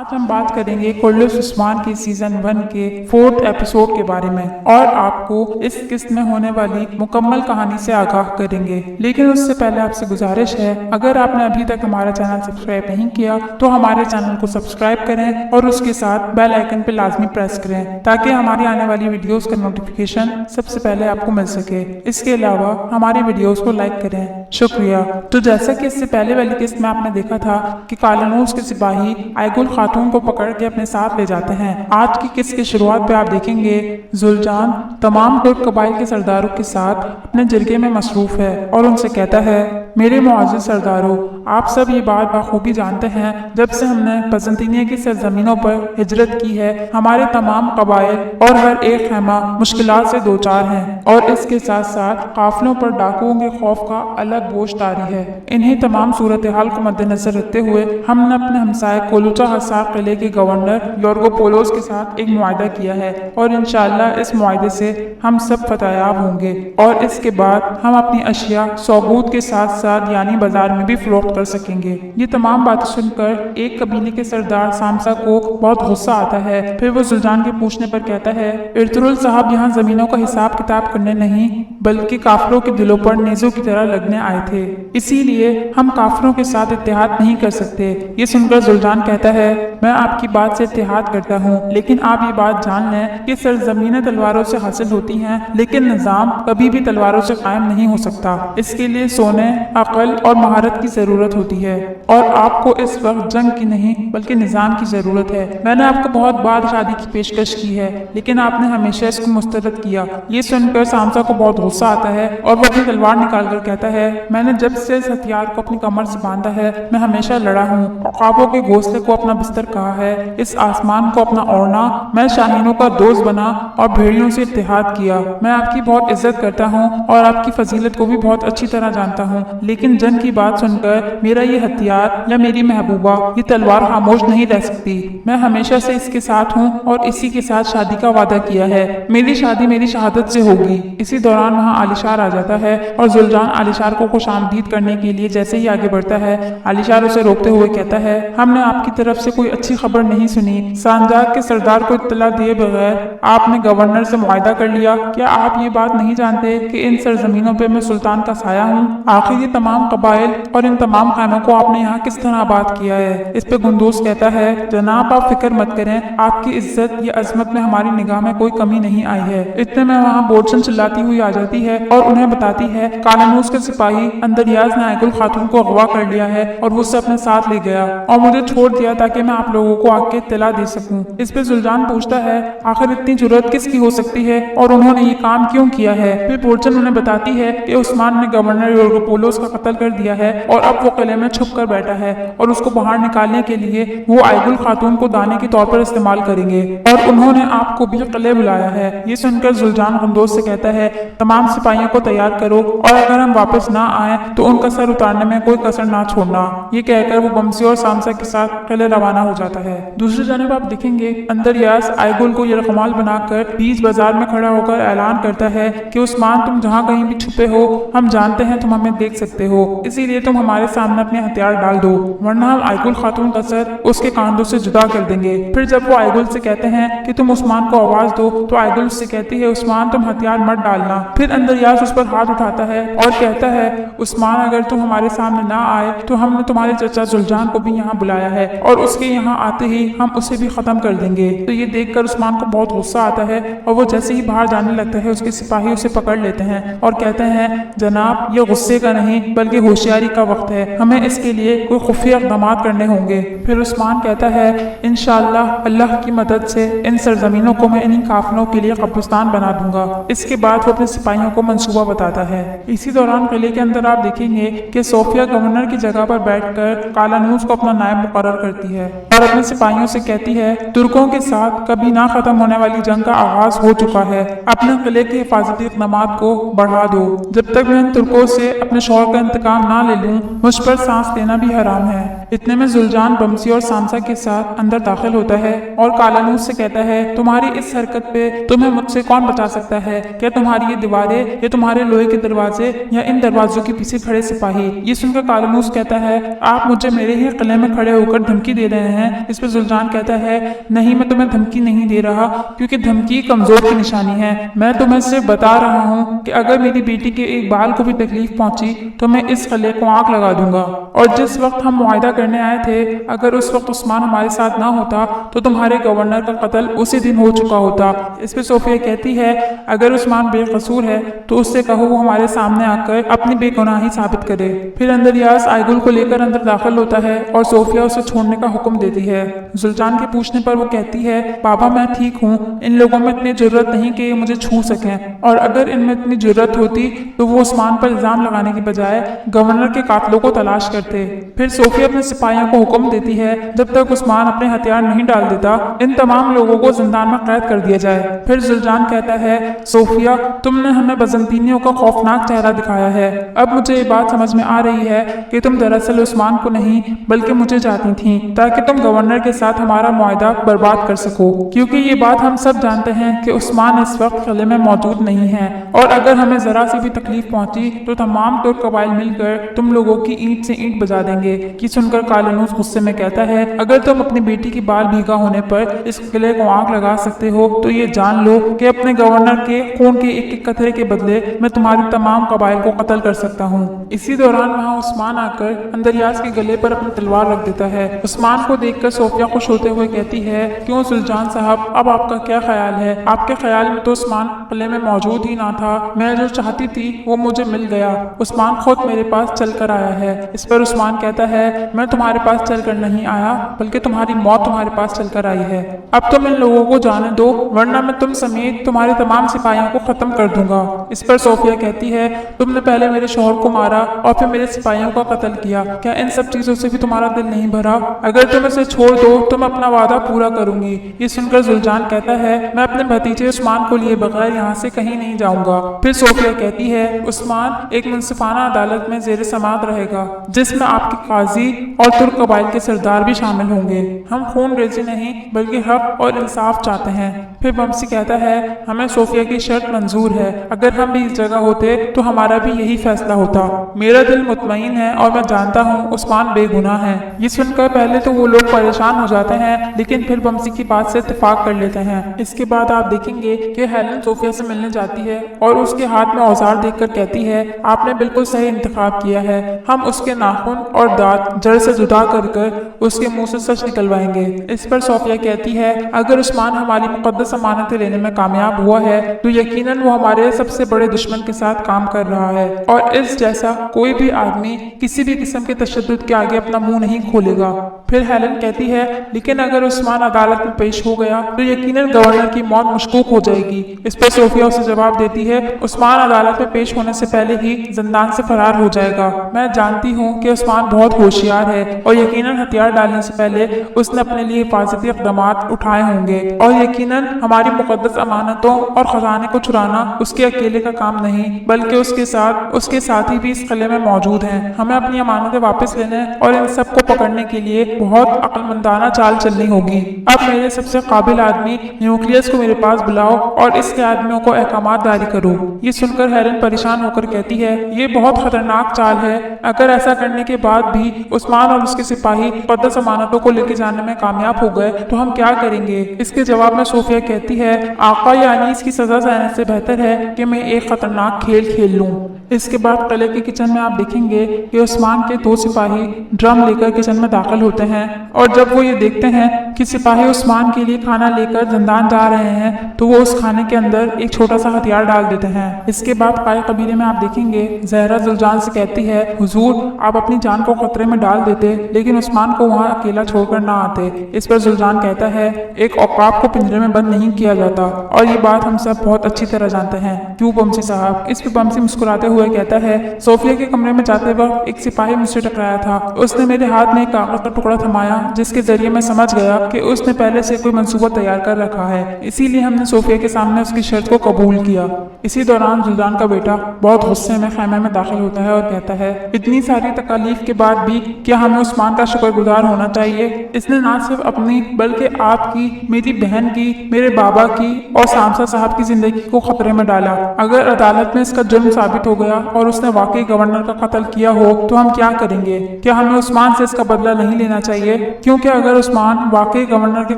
آج ہم بات کریں گے کورلس عثمان کی سیزن 1 کے 4 ایپیسوڈ کے بارے میں اور آپ کو اس قسط میں ہونے والی مکمل کہانی سے آگاہ کریں گے، لیکن اس سے پہلے آپ سے گزارش ہے اگر آپ نے ابھی تک ہمارا چینل سبسکرائب نہیں کیا تو ہمارے چینل کو سبسکرائب کریں اور اس کے ساتھ بیل آئیکن پہ لازمی پریس کریں تاکہ ہماری آنے والی ویڈیوز کا نوٹیفیکیشن سب سے پہلے آپ کو مل سکے۔ اس کے علاوہ ہماری ویڈیوز کو لائک کریں، شکریہ۔ تو جیسا کہ اس سے پہلے والی قسط میں آپ نے دیکھا تھا کہ کالانوس کے سپاہی آئگل خاتون کو پکڑ کے اپنے ساتھ لے جاتے ہیں۔ آج کی قسط کی شروعات پہ آپ دیکھیں گے زلجان تمام ترک قبائل کے سرداروں کے ساتھ اپنے جرگے میں مصروف ہے اور ان سے کہتا ہے، میرے معزز سرداروں، آپ سب یہ بات بخوبی جانتے ہیں جب سے ہم نے قسطنطنیہ کی سرزمینوں پر ہجرت کی ہے ہمارے تمام قبائل اور ہر ایک خیمہ مشکلات سے دوچار ہیں اور اس کے ساتھ ساتھ قافلوں پر ڈاکوؤں کے خوف کا الگ بوجھ طاری ہے۔ انہیں تمام صورتحال کو مد نظر رکھتے ہوئے ہم نے اپنے ہمسائے کولوچا حصار قلعے کے گورنر یورگوپولوس کے ساتھ ایک معاہدہ کیا ہے اور انشاءاللہ اس معاہدے سے ہم سب فتح یاب ہوں گے اور اس کے بعد ہم اپنی اشیاء سوگوت کے ساتھ ساتھ یعنی بازار میں بھی فروخت کر سکیں گے۔ یہ تمام باتیں سن کر ایک قبیلے کے سردار سامسا کو بہت غصہ آتا ہے، پھر وہ زلجان کے پوچھنے پر کہتا ہے، ارطغرل صاحب یہاں زمینوں کا حساب کتاب کرنے نہیں بلکہ کافروں کے دلوں پر نیزوں کی طرح لگنے آئے تھے، اسی لیے ہم کافروں کے ساتھ اتحاد نہیں کر سکتے۔ یہ سن کر زلجان کہتا ہے، میں آپ کی بات سے اتحاد کرتا ہوں لیکن آپ یہ بات جان لیں کہ سرزمینیں تلواروں سے حاصل ہوتی ہیں لیکن نظام کبھی بھی تلواروں سے قائم نہیں ہو سکتا، اس کے لیے سونے، عقل اور مہارت کی ضرورت ہوتی ہے اور آپ کو اس وقت جنگ کی نہیں بلکہ نظام کی ضرورت ہے۔ میں نے آپ کو بہت بار شادی کی پیشکش کی ہے لیکن آپ نے ہمیشہ اس کو مسترد کیا۔ یہ سن کر سامسا کو بہت غصہ آتا ہے اور وہ اپنی تلوار نکال کر کہتا ہے، میں نے جب سے اس ہتھیار کو اپنی کمر سے باندھا ہے میں ہمیشہ لڑا ہوں، عقابوں کے گھونسلے کو اپنا بستر کہا ہے، اس آسمان کو اپنا اوڑھنا، میں شاہینوں کا دوست بنا اور بھیڑیوں سے اتحاد کیا۔ میں آپ کی بہت عزت کرتا ہوں اور آپ کی فضیلت کو بھی بہت اچھی طرح جانتا ہوں لیکن جنگ کی بات سن کر میرا یہ ہتھیار یا میری محبوبہ یہ تلوار خاموش نہیں رہ سکتی۔ میں ہمیشہ سے اس کے ساتھ ہوں اور اسی کے ساتھ شادی کا وعدہ کیا ہے، میری شادی میری شہادت سے ہوگی۔ اسی دوران وہاں علیشار آ جاتا ہے اور زلجان علیشار کو خوش آمدید کرنے کے لیے جیسے ہی آگے بڑھتا ہے علیشار اسے روکتے ہوئے کہتا ہے، ہم نے آپ کی طرف سے کوئی اچھی خبر نہیں سنی، سانجاک کے سردار کو اطلاع دیے بغیر آپ نے گورنر سے معاہدہ کر لیا۔ کیا آپ یہ بات نہیں جانتے کہ ان سرزمینوں پہ میں سلطان کا سایہ ہوں؟ آخر یہ تمام قبائل اور ان تمام خیموں کو آپ نے یہاں کس طرح آباد کیا ہے؟ اس پہ گندوس کہتا ہے، جناب آپ فکر مت کریں، آپ کی عزت یا عظمت میں ہماری نگاہ میں کوئی کمی نہیں آئی ہے۔ اتنے میں وہاں بورچن چلاتی ہوئی آ جاتی ہے اور انہیں بتاتی ہے کالانوس کے سپاہی اندریاز نے آئگل خاتون کو اغوا کر لیا ہے اور وہ اسے اپنے ساتھ لے گیا اور مجھے چھوڑ دیا تاکہ میں آپ لوگوں کو آ کے اطلاع دے سکوں۔ اس پہ زلجان پوچھتا ہے، آخر اتنی جرأت کس کی ہو سکتی ہے اور انہوں نے یہ کام کیوں کیا ہے؟ پھر بورچن انہیں بتاتی ہے کہ عثمان نے گورنر یورگوپولوس کا قتل کر دیا ہے اور اب وہ قلعے میں چھپ کر بیٹھا ہے اور اس کو باہر نکالنے کے لیے وہ آئگل خاتون کو دانے کے طور پر استعمال کریں گے اور انہوں نے آپ کو بھی قلعے بلایا ہے۔ یہ سن کر زلجان غندوس سے کہتا ہے، تمام سپاہیوں کو تیار کرو اور اگر ہم واپس نہ آئیں تو ان کا سر اتارنے میں کوئی کسر نہ چھوڑنا۔ یہ کہہ کر وہ بمسی اور سامسا کے ساتھ قلعے روانہ ہو جاتا ہے۔ دوسری جانب آپ دیکھیں گے اندریاس آئگل کو یرغمال بنا کر بیچ بازار میں کھڑا ہو کر اعلان کرتا ہے کہ عثمان تم جہاں کہیں بھی چھپے ہو ہم جانتے ہیں تم ہمیں دیکھ سکتے ہو، اسی لیے تم ہمارے سامنے اپنے ہتھیار ڈال دو ورنہ ہم آئگل خاتون کا سر اس کے کاندھوں سے جدا کر دیں گے۔ پھر جب وہ آئگل سے کہتے ہیں کہ تم عثمان کو آواز دو تو آئگل اس سے کہتی ہے، عثمان تم ہتھیار مت ڈالنا۔ پھر اندریاس اس پر ہاتھ اٹھاتا ہے اور کہتا ہے، عثمان اگر تم ہمارے سامنے نہ آئے تو ہم نے تمہارے چچا زلجان کو بھی یہاں بلایا ہے اور اس کے یہاں آتے ہی ہم اسے بھی ختم کر دیں گے۔ تو یہ دیکھ کر عثمان کو بہت غصہ آتا ہے اور وہ جیسے ہی باہر جانے لگتا ہے اس کے سپاہی اسے پکڑ لیتے ہیں اور کہتے ہیں، جناب یہ غصے کا نہیں بلکہ ہوشیاری کا وقت ہے، ہمیں اس کے لیے کوئی خفیہ اقدامات کرنے ہوں گے۔ پھر عثمان کہتا ہے، انشاءاللہ اللہ کی مدد سے ان سرزمینوں کو میں انہی قافلوں کے لیے قبرستان بنا دوں گا۔ اس کے بعد وہ اپنے سپاہیوں کو منصوبہ بتاتا ہے۔ اسی دوران قلعے کے اندر آپ دیکھیں گے کہ صوفیہ گورنر کی جگہ پر بیٹھ کر کالانوس کو اپنا نائب مقرر کرتی ہے اور اپنے سپاہیوں سے کہتی ہے، ترکوں کے ساتھ کبھی نہ ختم ہونے والی جنگ کا آغاز ہو چکا ہے، اپنے قلعے کے حفاظتی اقدامات کو بڑھا دو، جب تک میں ان ترکوں سے اپنے شوہر کا انتقام نہ لے لوں مجھ پر سانس لینا بھی حرام ہے۔ इतने में जुलजान बमसी और सांसा के साथ अंदर दाखिल होता है और कालानूस से कहता है, तुम्हारी इस हरकत पे तुम्हें मुझसे कौन बचा सकता है? क्या तुम्हारी ये दीवारें या तुम्हारे लोहे के दरवाजे या इन दरवाजों के पीछे खड़े सिपाही? ये सुनकर कालानूस कहता है, आप मुझे मेरे ही किले में खड़े होकर धमकी दे रहे हैं। इस पर जुलजान कहता है, नहीं, मैं तुम्हें धमकी नहीं दे रहा, क्योंकि धमकी कमजोर की निशानी है। मैं तुम्हें सिर्फ बता रहा हूँ कि अगर मेरी बेटी के एक बाल को भी तकलीफ पहुंची तो मैं इस किले को आग लगा दूंगा। और जिस वक्त हम मुआहदा करने आए थे, अगर उस वक्त उस्मान हमारे साथ ना होता तो तुम्हारे गवर्नर का कत्ल उसी दिन हो चुका होता। इस पे सोफिया कहती है, अगर उस्मान बेकसूर है तो उससे कहो वो हमारे सामने आकर अपनी बेगुनाही साबित करे। फिर अंदरियास आइगुल को लेकर अंदर दाखिल होता है और सोफिया उसे छोड़ने का हुक्म देती है। जुलजान के पूछने पर वो कहती है, बाबा मैं ठीक हूँ, इन लोगों में इतनी जरूरत नहीं कि ये मुझे छू सकें, और अगर इनमें इतनी जरूरत होती तो वो उस्मान पर इल्जाम लगाने के बजाय गवर्नर के कातलों को तलाश करते। फिर सोफिया अपने सिपाहियों को हुक्म देती है, जब तक उस्मान अपने हथियार नहीं डाल देता इन तमाम लोगों को जिंदान में कैद कर दिया जाए। फिर जुलजान कहता है, सोफिया तुमने हमें बजंतीनियों का खौफनाक चेहरा दिखाया है। अब मुझे ये बात समझ में आ रही है कि तुम दरअसल उस्मान को नहीं बल्कि मुझे चाहती थी, ताकि तुम गवर्नर के साथ हमारा मुआहदा बर्बाद कर सको, क्योंकि ये बात हम सब जानते हैं कि उस्मान इस वक्त किले में मौजूद नहीं है, और अगर हमें जरा सी भी तकलीफ पहुंची तो तमाम तुर्क कबाइल मिलकर तुम लोगों की ईंट से ईंट बजा देंगे। कि सुनकर कालानूस गुस्से में कहता है, अगर तुम अपनी बेटी की बाल भीगा होने पर इस किले को आग लगा सकते हो तो ये जान लो कि अपने गवर्नर के खून के एक एक कतरे के बदले मैं तुम्हारी तमाम कबाइल को कत्ल कर सकता हूँ। इसी दौरान वहाँ उस्मान आकर अंदरियास के गले पर अपनी तलवार रख देता है। उस्मान को देखकर सोफिया खुश होते हुए कहती है, क्यों सुल्तान साहब, अब आपका क्या ख्याल है? आपके ख्याल में तो उस्मान किले में मौजूद ही ना था, मैं जो चाहती थी वो मुझे मिल गया, उस्मान खुद मेरे पास चल कर आया है। इस पर उस्मान कहता है, मैं तुम्हारे पास चल कर नहीं आया, बल्कि तुम्हारी मौत तुम्हारे पास चल कर आई है। अब तुम इन लोगों को जाने दो, वरना मैं तुम समेत तुम्हारे तमाम सिपाहियों को खत्म कर दूंगा। इस पर सोफिया कहती है, तुमने पहले मेरे शौहर को मारा और फिर मेरे सिपाहियों का कत्ल किया, क्या इन सब चीजों से भी तुम्हारा दिल नहीं भरा? अगर तुम इसे छोड़ दो तो मैं अपना वादा पूरा करूंगी। ये सुनकर जुलजान कहता है, मैं अपने भतीजे उस्मान को लिए बगैर यहाँ से कहीं नहीं जाऊंगा। फिर सोफिया कहती है, उस्मान एक मुंसिफाना अदालत में जेर समात रहेगा, जिसमें आपके काजी और तुर्क कबाइल के सरदार भी शामिल होंगे। हम खून रेजी नहीं बल्कि हक और इंसाफ चाहते हैं। फिर बमसी कहता है, हमें सोफिया की शर्त मंजूर है, अगर हम भी इस जगह होते तो हमारा भी यही फैसला होता। मेरा दिल मुतमईन है और मैं जानता हूँ उस्मान बेगुनाह है। ये सुनकर पहले तो वो लोग परेशान हो जाते हैं, लेकिन फिर बमसी की बात से इत्तेफाक कर लेते हैं। इसके बाद आप देखेंगे कि हेलन सोफिया से मिलने जाती है और उसके हाथ में औजार देखकर कहती है, आपने बिल्कुल सही इंतखाब किया है, हम उसके नाखून और दांत जड़ से जुदा कर कर उसके मुंह से सच निकलवाएंगे। इस पर सोफिया कहती है, अगर उस्मान हमारी मुकद्दस अमानतें लेने में कामयाब हुआ है तो यकीनन वो हमारे सबसे बड़े दुश्मन के साथ काम कर रहा है, और इस जैसा कोई भी आदमी किसी भी किस्म के तशद्दुद के आगे अपना मुंह नहीं खोलेगा। फिर हेलन कहती है, लेकिन अगर उस्मान अदालत में पेश हो गया तो यकीनन गवर्नर की मौत मशकूक हो जाएगी। इस पर सोफिया उसे जवाब देती है, उस्मान अदालत में पेश होने से पहले ही जिंदान से फरार हो जाएगा। मैं जानती हूँ कि उस्मान बहुत होशियार है और यकीनन हथियार डालने से पहले उसने अपने लिए हिफाजती इक़दामात उठाए होंगे, और यकीनन हमारी मुकद्दस अमानतों और खजाने को चुराना उसके अकेले का काम नहीं, बल्कि उसके साथी भी इस किले में मौजूद हैं। हमें अपनी अमानतें वापस लेने और इन सब को पकड़ने के लिए बहुत अक्लमंदाना चाल चलनी होगी। अब मेरे सबसे काबिल आदमी न्यूक्लियस को मेरे पास बुलाओ और इसके आदमियों को अहकामात जारी करो। ये सुनकर हेलन परेशान होकर कहती है, ये बहुत खतरनाक चाल है, अगर ऐसा करने के बाद भी उस्मान और उसके सिपाही मुकद्दस अमानतों को लेकर जाने में कामयाब हो गए तो हम क्या करेंगे? इसके जवाब में सोफिया कहती है, आका यानी इसकी सजा सहने से बेहतर है कि मैं एक खतरनाक खेल खेल लूं। इसके बाद किले के किचन में आप देखेंगे कि उस्मान के दो सिपाही ड्रम लेकर किचन में दाखिल होते हैं, और जब वो ये देखते हैं कि सिपाही उस्मान के लिए खाना लेकर जिंदान जा रहे हैं तो वो उस खाने के अंदर एक छोटा सा हथियार डाल देते हैं। इसके बाद काय कबीले में आप देखेंगे जहरा जुलजान से कहती है, हुजूर आप अपनी जान को खतरे में डाल देते लेकिन उस्मान को वहाँ अकेला छोड़कर ना आते। इस पर जुलजान कहता है, एक औकाब को पिंजरे में बंद नहीं किया जाता, और ये बात हम सब बहुत अच्छी तरह जानते हैं। क्यों बमसी साहब? इस पर बमसी मुस्कुराते हुए हुए कहता है, सोफिया के कमरे में जाते वक्त एक सिपाही मुझसे टकराया था। उसने मेरे हाथ में एक कागज का टुकड़ा थमाया, जिसके जरिए मैं समझ गया कि उसने पहले से कोई मंसूबा तैयार कर रखा है। इसीलिए हमने सोफिया के सामने उसकी शर्त को कबूल किया। इसी दौरान जुल्दान का बेटा बहुत गुस्से में खैमे में दाखिल होता है और कहता है, इतनी सारी तकालीफ के बाद भी क्या हमें उस्मान का शुक्रगुजार होना चाहिए? इसने ना सिर्फ अपनी बल्कि आपकी, मेरी बहन की, मेरे बाबा की और सामसा साहब की जिंदगी को खतरे में डाला। अगर अदालत में इसका जुर्म साबित हो गया और उसने वाकई गवर्नर का कत्ल किया हो तो हम क्या करेंगे? क्या हमें उस्मान से इसका बदला नहीं लेना चाहिए? क्योंकि अगर उस्मान वाकई गवर्नर के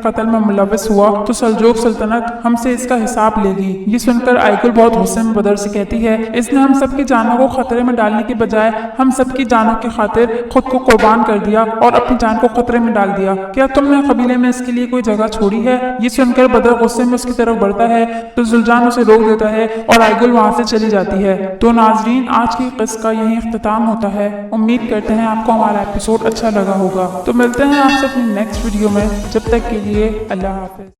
कत्ल में मुलव्वस हुआ तो सल्जूक सल्तनत हमसे इसका हिसाब लेगी। ये सुनकर आइगुल बहुत गुस्से में बदर से कहती है, इसने हम सबकी जानों को खतरे में डालने के बजाय हम सबकी जानों की खातिर खुद को कुर्बान कर दिया और अपनी जान को खतरे में डाल दिया। क्या तुमने कबीले में इसके लिए कोई जगह छोड़ी है? ये सुनकर बदर गुस्से में उसकी तरफ बढ़ता है तो जुल्जान उसे रोक देता है और आइगुल वहां से चली जाती है। तो नाजरीन, आज की किस्सा का यही इख्तिताम होता है। उम्मीद करते हैं आपको हमारा एपिसोड अच्छा लगा होगा। तो मिलते हैं आपसे अपनी नेक्स्ट वीडियो में। जब तक के लिए अल्लाह हाफिज।